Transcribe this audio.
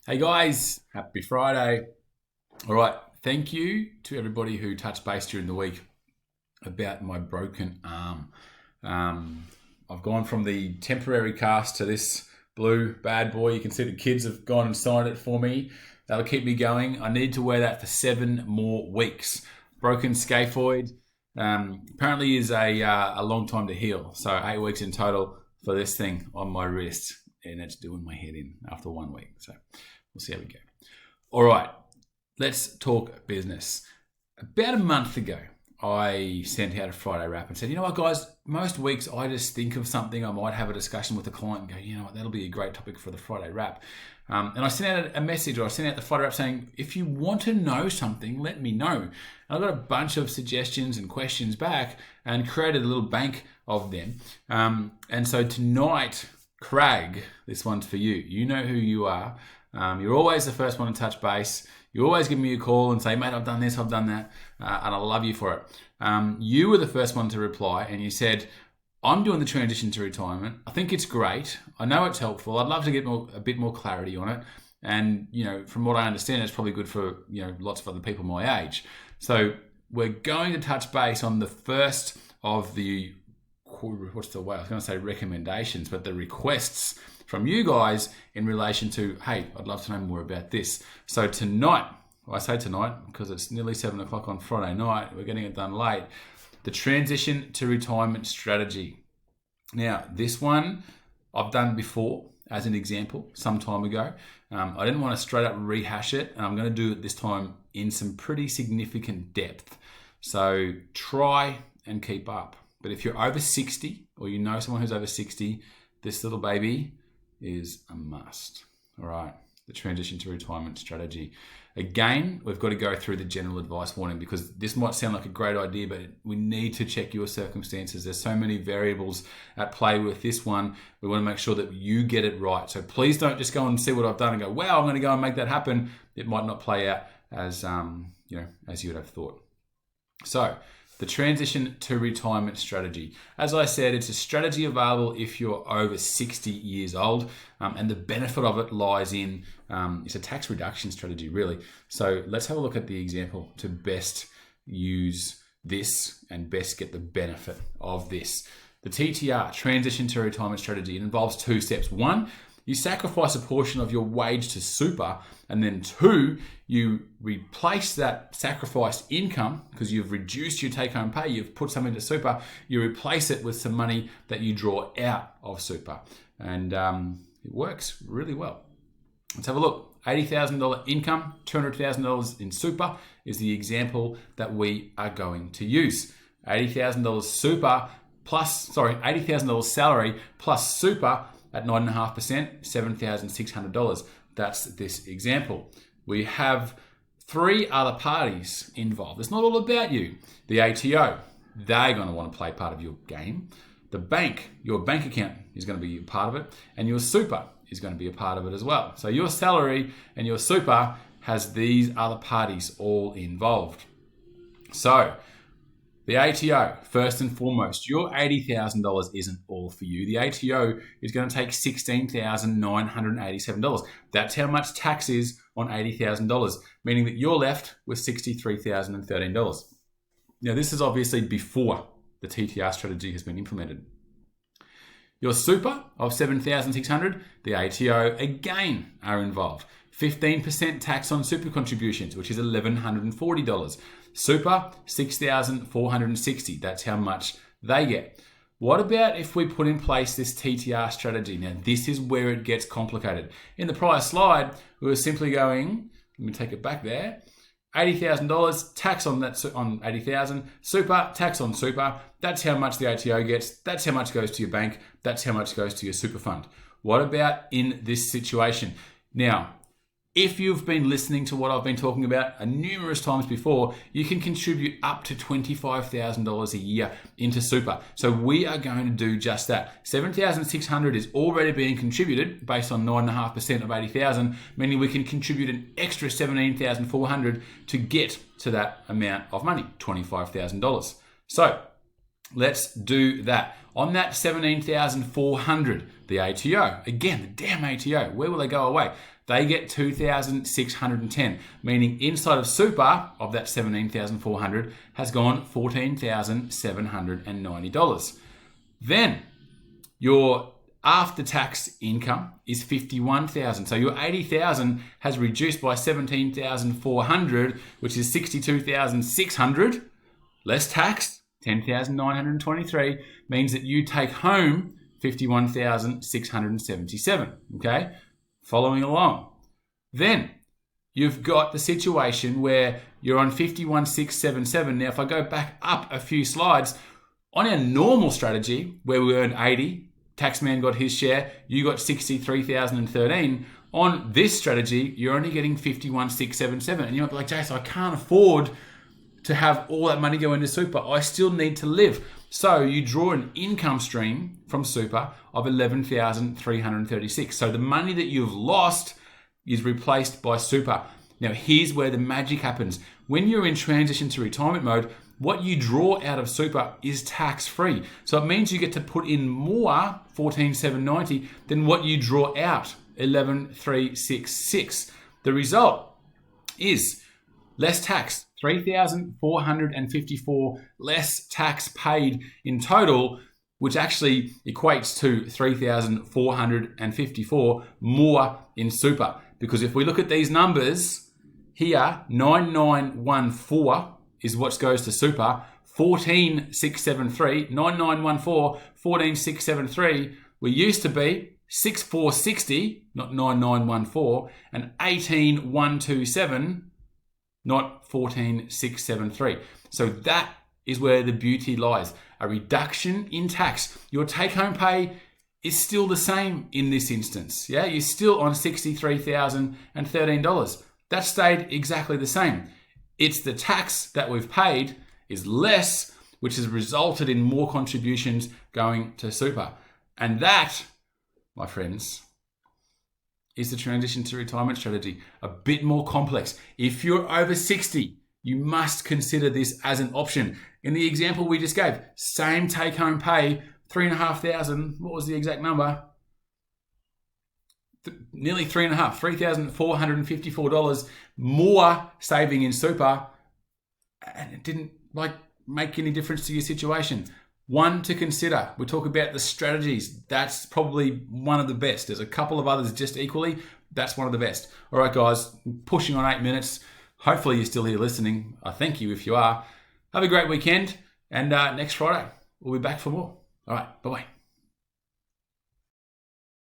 Hey guys, happy Friday. All right, thank you to everybody who touched base during the week about my broken arm. I've gone from the temporary cast to this blue bad boy. You can see the kids have gone and signed it for me. That'll keep me going. I need to wear that for 7 more weeks. Broken scaphoid apparently is a long time to heal. So 8 weeks in total for this thing on my wrist. And it's doing my head in after 1 week. So we'll see how we go. All right, let's talk business. About a month ago, I sent out a Friday wrap and said, you know what, guys, most weeks I just think of something. I might have a discussion with a client and go, you know what, that'll be a great topic for the Friday wrap. And I sent out a message, or I sent out the Friday wrap saying, if you want to know something, let me know. And I got a bunch of suggestions and questions back and created a little bank of them. And so tonight, Craig, this one's for you. You know who you are. You're always the first one to touch base. You always give me a call and say, mate, I've done this, I've done that, and I love you for it. You were the first one to reply, and you said, I'm doing the transition to retirement. I think it's great. I know it's helpful. I'd love to get a bit more clarity on it. And, you know, from what I understand, it's probably good for, you know, lots of other people my age. So we're going to touch base on the first of the what's the way I was going to say recommendations, but the requests from you guys in relation to, hey, I'd love to know more about this. So tonight, well, I say tonight because it's nearly 7 o'clock on Friday night, we're getting it done late, the transition to retirement strategy. Now, this one I've done before as an example some time ago. I didn't want to straight up rehash it, and I'm going to do it this time in some pretty significant depth. So try and keep up. But if you're over 60 or you know someone who's over 60, this little baby is a must. All right, the transition to retirement strategy. Again, we've got to go through the general advice warning because this might sound like a great idea, but we need to check your circumstances. There's so many variables at play with this one. We want to make sure that you get it right. So please don't just go and see what I've done and go, wow, I'm going to go and make that happen. It might not play out as as you would have thought. So, the transition to retirement strategy. As I said, it's a strategy available if you're over 60 years old, and the benefit of it lies in, it's a tax reduction strategy, really. So let's have a look at the example to best use this and best get the benefit of this. The TTR, transition to retirement strategy, it involves 2 steps. 1, you sacrifice a portion of your wage to super, and then 2, you replace that sacrificed income because you've reduced your take-home pay, you've put some into super, you replace it with some money that you draw out of super. And it works really well. Let's have a look. $80,000 income, $200,000 in super is the example that we are going to use. $80,000 super plus, $80,000 salary plus super at 9.5%, $7,600. That's this example. We have 3 other parties involved. It's not all about you. The ATO, they're going to want to play part of your game. The bank, your bank account is going to be a part of it, and your super is going to be a part of it as well. So your salary and your super has these other parties all involved. So the ATO, first and foremost, your $80,000 isn't all for you. The ATO is going to take $16,987. That's how much tax is on $80,000, meaning that you're left with $63,013. Now, this is obviously before the TTR strategy has been implemented. Your super of $7,600, the ATO again are involved. 15% tax on super contributions, which is $1,140. Super, $6,460. That's how much they get. What about if we put in place this TTR strategy? Now, this is where it gets complicated. In the prior slide, we were simply going, let me take it back there, $80,000, tax on that on $80,000, super, tax on super. That's how much the ATO gets. That's how much goes to your bank. That's how much goes to your super fund. What about in this situation? Now, if you've been listening to what I've been talking about numerous times before, you can contribute up to $25,000 a year into super. So we are going to do just that. $7,600 is already being contributed based on 9.5% of 80,000, meaning we can contribute an extra $17,400 to get to that amount of money, $25,000. So let's do that. On that $17,400, the ATO, again, the damn ATO, where will they go away? They get 2,610, meaning inside of super of that 17,400 has gone $14,790. Then your after-tax income is 51,000. So your 80,000 has reduced by 17,400, which is 62,600. Less tax, 10,923, means that you take home 51,677. Okay, following along. Then you've got the situation where you're on 51,677. Now, if I go back up a few slides, on our normal strategy where we earned 80, Taxman got his share, you got 63,013. On this strategy, you're only getting 51,677. And you might be like, Jason, I can't afford to have all that money go into super. I still need to live. So you draw an income stream from super of 11,336. So the money that you've lost is replaced by super. Now, here's where the magic happens. When you're in transition to retirement mode, what you draw out of super is tax-free. So it means you get to put in more, 14,790, than what you draw out, 11,366. The result is less tax, 3,454 less tax paid in total, which actually equates to 3,454 more in super. Because if we look at these numbers here, 9914 is what goes to super, 14,673, 9914, 14,673. We used to be 6,460, not 9914, and 18,127, not 14,673. So that is where the beauty lies. A reduction in tax. Your take-home pay is still the same in this instance. Yeah, you're still on $63,013. That stayed exactly the same. It's the tax that we've paid is less, which has resulted in more contributions going to super. And that, my friends, is the transition to retirement strategy. A bit more complex. If you're over 60, you must consider this as an option. In the example we just gave, same take-home pay, $3,500. What was the exact number? Nearly $3,454 more saving in super, and it didn't make any difference to your situation. One to consider. We talk about the strategies. That's probably one of the best. There's a couple of others just equally. That's one of the best. All right, guys, pushing on 8 minutes. Hopefully you're still here listening. I thank you if you are. Have a great weekend, and next Friday we'll be back for more. All right, bye-bye.